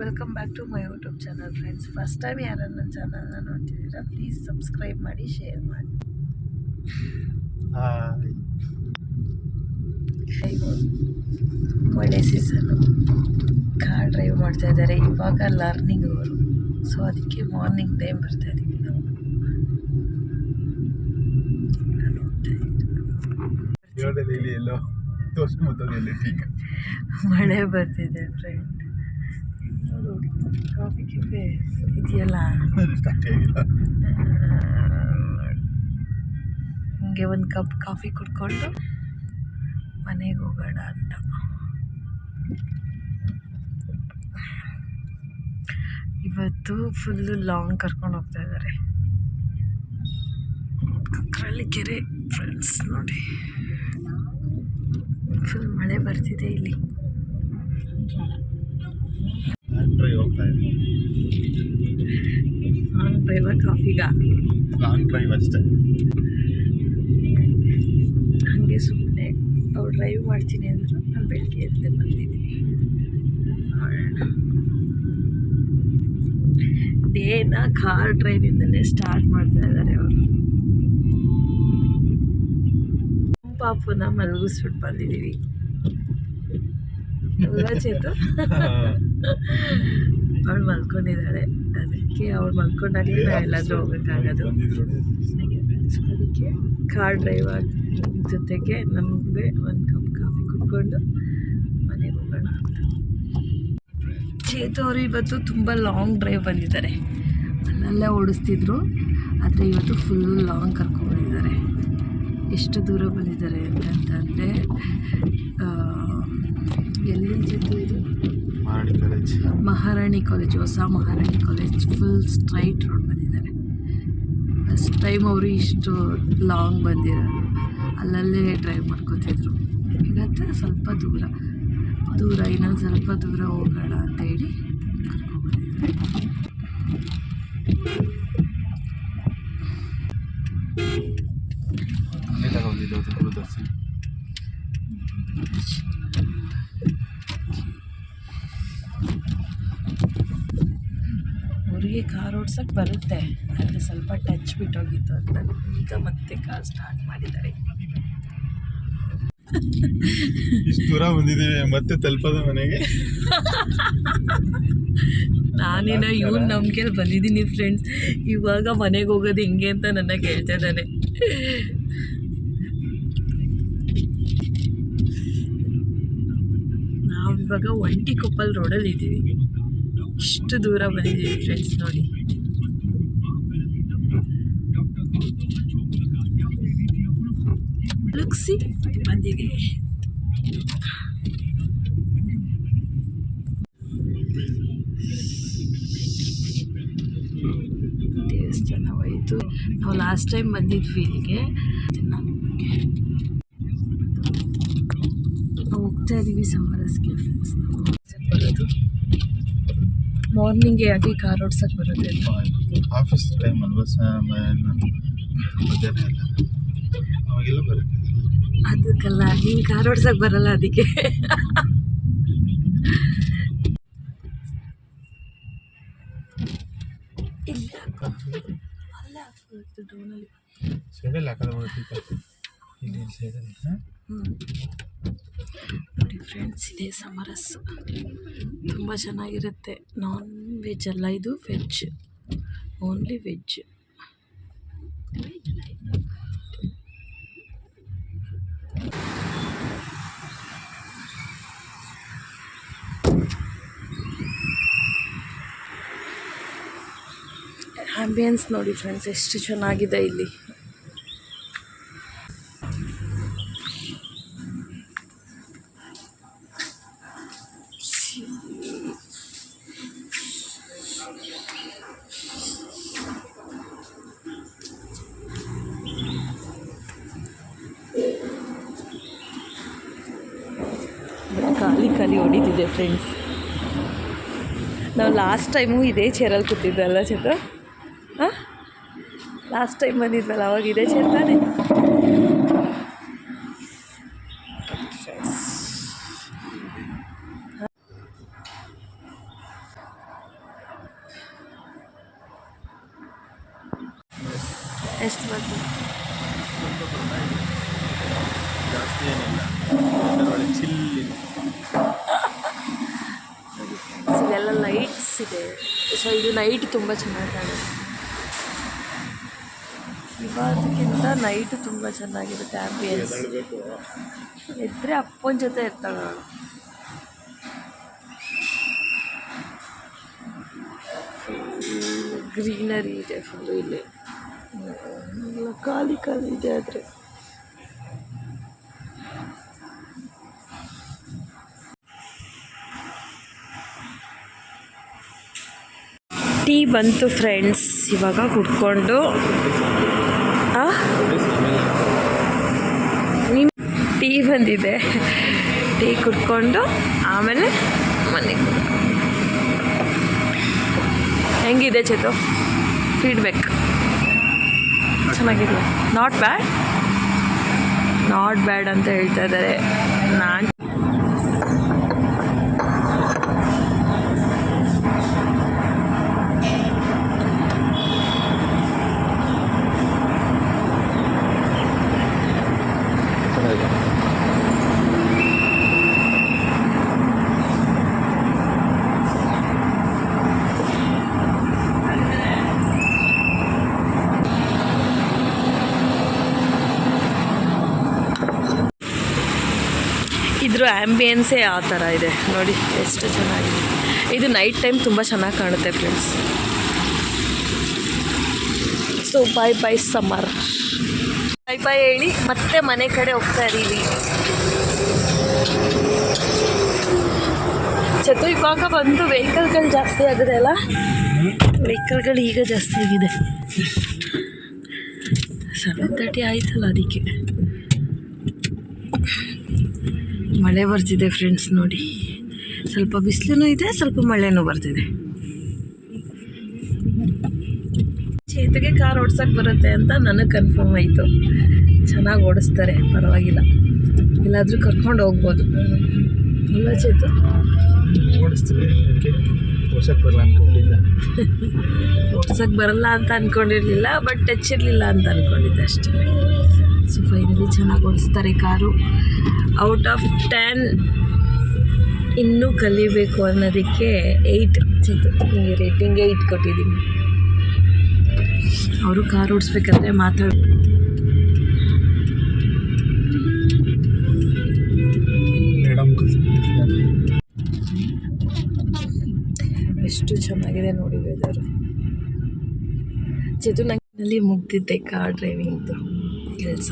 Welcome back to my YouTube channel friends. First time ಯಾರು ನನ್ನ ಚಾನಲ್ನ ನೋಡ್ತಿದ್ದೀರಾ, ಪ್ಲೀಸ್ ಸಬ್ಸ್ಕ್ರೈಬ್ ಮಾಡಿ, ಶೇರ್ ಮಾಡಿ. ಒಳ್ಳೆ ಸೀಸನ್ನು, ಕಾರ್ ಡ್ರೈವ್ ಮಾಡ್ತಾ ಇದ್ದಾರೆ. ಇವಾಗ ಲರ್ನಿಂಗ್ ಅವರು, ಸೊ ಅದಕ್ಕೆ ಮಾರ್ನಿಂಗ್ ಟೈಮ್ ಬರ್ತಾ ಇದ್ದೀವಿ ನಾವು. ಮಳೆ ಬರ್ತಿದೆ ಫ್ರೆಂಡ್. ಕಾಫಿ ಕೆಫೆ ಇದೆಯಲ್ಲ, ಹಿಂಗೆ ಒಂದು ಕಪ್ ಕಾಫಿ ಕುಡ್ಕೊಂಡು ಮನೆಗೆ ಹೋಗೋಣ ಅಂತ. ಇವತ್ತು ಫುಲ್ಲು ಲಾಂಗ್ ಕರ್ಕೊಂಡು ಹೋಗ್ತಾ ಇದ್ದಾರೆ. ಕಕ್ಕರಳ್ಳಿ ಕೆರೆ ಫ್ರೆಂಡ್ಸ್ ನೋಡಿ, ಫುಲ್ ಮಳೆ ಬರ್ತಿದೆ ಇಲ್ಲಿ. ಲಾಂಗ್ ಡ್ರೈವ ಕಾಫಿಗ? ಲಾಂಗ್ ಡ್ರೈವ್ ಅಷ್ಟೇ. ಹಾಗೆ ಸುಮ್ಮನೆ ಅವ್ರು ಡ್ರೈವ್ ಮಾಡ್ತೀನಿ ಅಂದರು, ನಾನು ಬೆಳಗ್ಗೆ ಎದ್ದು ಬಂದಿದ್ದೀನಿ. ಡೇನ ಕಾರ್ ಡ್ರೈವಿಂದಲೇ ಸ್ಟಾರ್ಟ್ ಮಾಡ್ತಾ ಇದ್ದಾರೆ ಅವರು. ಪಾಪುನ ಮಲಗಿಸ್ಬಿಟ್ಟು ಬಂದಿದ್ದೀವಿ ಅಲ್ವಾ ಚೇತು? ಅವಳು ಮಲ್ಕೊಂಡಿದ್ದಾಳೆ, ಅದಕ್ಕೆ ಅವಳು ಮಲ್ಕೊಂಡಾಗಲೇ ನಾವೆಲ್ಲಾದರೂ ಹೋಗೋಕ್ಕಾಗೋದು. ಸೊ ಅದಕ್ಕೆ ಕಾರ್ ಡ್ರೈವರ್ ಜೊತೆಗೆ ನಮಗೆ ಒಂದು ಕಪ್ ಕಾಫಿ ಕುಡ್ಕೊಂಡು ಮನೆಗೆ ಹೋಗೋಣ ಅಂತ. ಚೇತು ಅವರು ಇವತ್ತು ತುಂಬ ಲಾಂಗ್ ಡ್ರೈವ್ ಬಂದಿದ್ದಾರೆ. ಅಲ್ಲಲ್ಲೇ ಓಡಿಸ್ತಿದ್ರು, ಆದರೆ ಇವತ್ತು ಫುಲ್ಲು ಲಾಂಗ್ ಕರ್ಕೊಂಡ್ಬಂದಿದ್ದಾರೆ. ಎಷ್ಟು ದೂರ ಬಂದಿದ್ದಾರೆ ಅಂತಂದರೆ, ಎಲ್ಲಿ ಜೊತೆ ಇದು ಮಹಾರಾಣಿ ಕಾಲೇಜ್, ಹೊಸ ಮಹಾರಾಣಿ ಕಾಲೇಜ್. ಫುಲ್ ಸ್ಟ್ರೈಟ್ ರೋಡ್ ಬಂದಿದ್ದಾರೆ. ಫಸ್ಟ್ ಟೈಮ್ ಅವರು ಇಷ್ಟು ಲಾಂಗ್ ಬಂದಿರೋದು. ಅಲ್ಲಲ್ಲೇ ಡ್ರೈವ್ ಮಾಡ್ಕೊತಿದ್ರು. ಇವತ್ತು ಸ್ವಲ್ಪ ದೂರ ಇನ್ನೊಂದು ಸ್ವಲ್ಪ ದೂರ ಹೋಗೋಣ ಅಂತ ಹೇಳಿ ಕರ್ಕೊಂಡ್ಬಂದಿದ್ದಾರೆ. ಅವರಿಗೆ ಕಾರ್ ಓಡ್ಸೋಕ್ಕೆ ಬರುತ್ತೆ, ಆದರೆ ಸ್ವಲ್ಪ ಟಚ್ ಬಿಟ್ಟೋಗಿತ್ತು ಅಂತ ಈಗ ಮತ್ತೆ ಕಾರ್ ಸ್ಟಾರ್ಟ್ ಮಾಡಿದ್ದಾರೆ. ಇಷ್ಟು ದೂರ ಬಂದಿದ್ದೀವಿ, ಮತ್ತೆ ತಲುಪೋದು ಮನೆಗೆ. ನಾನೇನೋ ಇವ್ನು ನಂಬಿಕೆಯಲ್ಲಿ ಬಂದಿದ್ದೀನಿ ಫ್ರೆಂಡ್ಸ್. ಇವಾಗ ಮನೆಗೆ ಹೋಗೋದು ಹೆಂಗೆ ಅಂತ ನನ್ನ ಕೇಳ್ತಾ ಇದ್ದಾನೆ. ನಾವಿವಾಗ ಒಂಟಿಕೊಪ್ಪಲ್ ರೋಡಲ್ಲಿ ಇದ್ದೀವಿ. ಇಷ್ಟು ದೂರ ಬಂದಿದ್ದೀವಿ ಫ್ರೆಂಡ್ಸ್ ನೋಡಿ. ಲುಕ್ಸಿ ಬಂದಿದ್ದೀವಿ. ದೇವಸ್ಥಾನ ಹೋಯಿತು. ನಾವು ಲಾಸ್ಟ್ ಟೈಮ್ ಬಂದಿದ್ವಿ ಇಲ್ಲಿಗೆ. ನಾವು ಹೋಗ್ತಾ ಇದ್ದೀವಿ ಸಮರಸ್ಗೆ ಫ್ರೆಂಡ್ಸ್. ಬರೋದು ಮಾರ್ನಿಂಗ್ ಯಾಕೆ ಕಾರ್ ಓಡ್ಸಕ್ಕೆ ಬರುತ್ತೆ? ಆಫೀಸ್ ಟೈಮ್ ಅಲ್ವಾ, ಮಧ್ಯಾಹ್ನ ಎಲ್ಲ ಅವಾಗೆಲ್ಲ ಬರೋಕ್ಕಾಗಲ್ಲ. ಅದಕ್ಕಲ್ಲ, ನೀನು ಕಾರ್ ಓಡ್ಸಕ್ಕೆ ಬರಲ್ಲ ಅದಕ್ಕೆ. ಇಲ್ಲ ಅಲ್ಲೇ ಹಾಕ್ಬೋದು ಡೌನಲ್ಲಿ. ಸೈಡಲ್ಲಿ ಹಾಕೋದು ಇಲ್ಲಿ ಸೈಡಲ್ಲಿ. ನೋಡಿ ಫ್ರೆಂಡ್ಸ್, ಇದೆ ಸಮರಸ್. ತುಂಬ ಚೆನ್ನಾಗಿರುತ್ತೆ. ನಾನ್ ವೆಜ್ ಅಲ್ಲ, ಇದು ವೆಜ್, ಓನ್ಲಿ ವೆಜ್. ಆಂಬಿಯನ್ಸ್ ನೋಡಿ ಫ್ರೆಂಡ್ಸ್, ಎಷ್ಟು ಚೆನ್ನಾಗಿದೆ ಇಲ್ಲಿ. ಖಾಲಿ ಹೊಡಿತಿದೆ ಫ್ರೆಂಡ್ಸ್. ನಾವು ಲಾಸ್ಟ್ ಟೈಮು ಇದೇ ಚೇರಲ್ಲಿ ಕೂತಿದ್ದಲ್ಲ ಚೇತು? ಹಾಂ, ಲಾಸ್ಟ್ ಟೈಮ್ ಬಂದಿದ್ವಲ್ಲ ಅವಾಗ ಇದೇ ಚೇರ್ ತಾನೆ. ಎಷ್ಟು ಬರ್ತದೆ? ಜಾಸ್ತಿ ಏನಿಲ್ಲ, ಅದರೊಳಗೆ ಚಿಲ್ಲಿ. ಇದೆಲ್ಲ ಲೈಟ್ಸ್ ಇದೆ. ಸೊ ಇದು ನೈಟ್ ತುಂಬ ಚೆನ್ನಾಗಿ ಕಾಣುತ್ತೆ. ಇವತ್ತಿಗಿಂತ ನೈಟ್ ತುಂಬ ಚೆನ್ನಾಗಿರುತ್ತೆ ಆ್ಯಂಬಿಯನ್ಸ್. ಇದ್ದರೆ ಅಪ್ಪನ ಜೊತೆ ಇರ್ತಾಳೆ ಅವಳು. ಗ್ರೀನರಿ ಇದೆ ಫುಲ್ಲು ಇಲ್ಲಿ. ಎಲ್ಲ ಖಾಲಿ ಖಾಲಿ ಇದೆ. ಆದರೆ ಟೀ ಬಂತು ಫ್ರೆಂಡ್ಸ್, ಇವಾಗ ಕುಡ್ಕೊಂಡು ನಿಮ್ಮ ಟೀ ಬಂದಿದೆ. ಟೀ ಕುಡ್ಕೊಂಡು ಆಮೇಲೆ ಮನೆಗೆ. ಹೆಂಗಿದೆ ಚೇತು? ಫೀಡ್ಬ್ಯಾಕ್ ಚೆನ್ನಾಗಿದೆಯಾ? ನಾಟ್ ಬ್ಯಾಡ್ ಅಂತ ಹೇಳ್ತಾ ಇದ್ದಾರೆ. ನಾನು ಇದ್ರ ಆ್ಯಂಬಿಯನ್ಸೇ ಆ ಥರ ಇದೆ ನೋಡಿ, ಎಷ್ಟು ಚೆನ್ನಾಗಿದೆ. ಇದು ನೈಟ್ ಟೈಮ್ ತುಂಬ ಚೆನ್ನಾಗಿ ಕಾಣುತ್ತೆ friends. So by summer. By ಹೇಳಿ ಮತ್ತೆ ಮನೆ ಕಡೆ ಹೋಗ್ತಾ ಇದ್ದೀವಿ. ಚತು ಇವಾಗ ಬಂದು ವೆಹಿಕಲ್ಗಳು ಜಾಸ್ತಿ ಆಗಿದೆ ಅಲ್ಲ, ವೆಹಿಕಲ್ಗಳು ಈಗ ಜಾಸ್ತಿ ಆಗಿದೆ. 7:30 ಆಯ್ತಲ್ಲ, ಅದಕ್ಕೆ ಮಳೆ ಬರ್ತಿದೆ ಫ್ರೆಂಡ್ಸ್ ನೋಡಿ. ಸ್ವಲ್ಪ ಬಿಸಿಲೂ ಇದೆ, ಸ್ವಲ್ಪ ಮಳೆನೂ ಬರ್ತಿದೆ. ಚೇತುಗೆ ಕಾರ್ ಓಡ್ಸೋಕ್ಕೆ ಬರುತ್ತೆ ಅಂತ ನನಗೆ ಕನ್ಫರ್ಮ್ ಆಯಿತು. ಚೆನ್ನಾಗಿ ಓಡಿಸ್ತಾರೆ, ಪರವಾಗಿಲ್ಲ. ಎಲ್ಲಾದರೂ ಕರ್ಕೊಂಡು ಹೋಗ್ಬೋದು ಇಲ್ಲ ಚೇತು? ಓಡಿಸ್ತೀವಿ. ಓಡ್ಸಕ್ಕೆ ಬರಲ್ಲ ಅಂದ್ಕೊಂಡಿದ್ದ. ಓಡ್ಸೋಕ್ಕೆ ಬರಲ್ಲ ಅಂತ ಅಂದ್ಕೊಂಡಿರಲಿಲ್ಲ, ಬಟ್ ಟಚ್ ಇರಲಿಲ್ಲ ಅಂತ ಅಂದ್ಕೊಂಡಿದ್ದೆ ಅಷ್ಟೇ. ಸೊ ಫೈನಲಿ ಚೆನ್ನಾಗಿ ಓಡಿಸ್ತಾರೆ ಕಾರು. ಔಟ್ ಆಫ್ 10 ಇನ್ನೂ ಕಲಿಬೇಕು ಅನ್ನೋದಕ್ಕೆ 8 ಚೇತು ನಿಮಗೆ ರೇಟಿಂಗ್ 8 ಕೊಟ್ಟಿದ್ದೀನಿ. ಅವರು ಕಾರ್ ಓಡಿಸ್ಬೇಕಾದ್ರೆ ಎಷ್ಟು ಚೆನ್ನಾಗಿದೆ ನೋಡಿ ವೆದರು. ಚೇತು ನಂಗೆ ಮುಗ್ದಿದ್ದೆ ಕಾರ್ ಡ್ರೈವಿಂಗ್ದು ಕೆಲಸ.